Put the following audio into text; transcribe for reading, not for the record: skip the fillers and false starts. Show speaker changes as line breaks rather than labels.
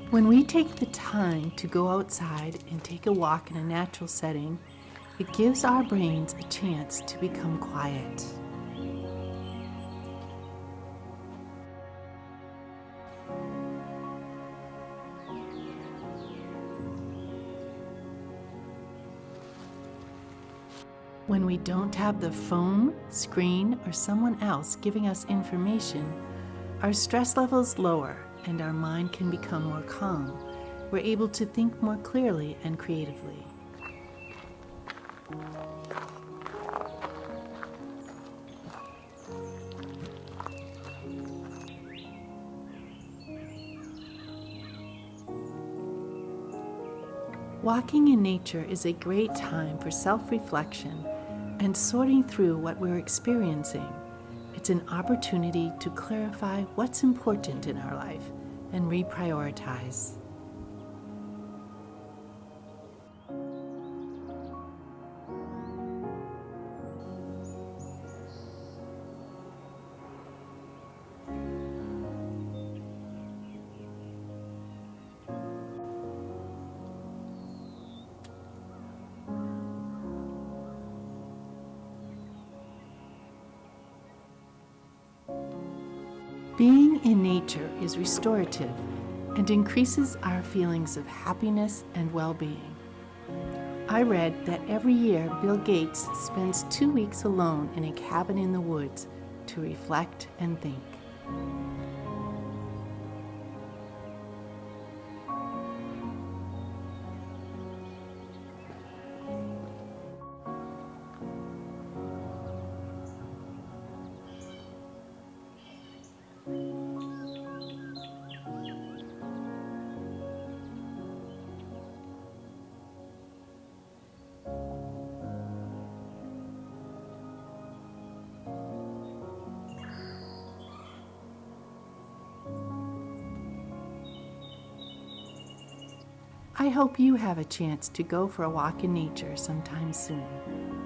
When we take the time to go outside and take a walk in a natural setting, it gives our brains a chance to become quiet. When we don't have the phone, screen, or someone else giving us information, our stress levels lower and our mind can become more calm. We're able to think more clearly and creatively. Walking in nature is a great time for self-reflection and sorting through what we're experiencing. It's an opportunity to clarify what's important in our life and reprioritize. Being in nature is restorative and increases our feelings of happiness and well-being. I read that every year Bill Gates spends 2 weeks alone in a cabin in the woods to reflect and think. I hope you have a chance to go for a walk in nature sometime soon.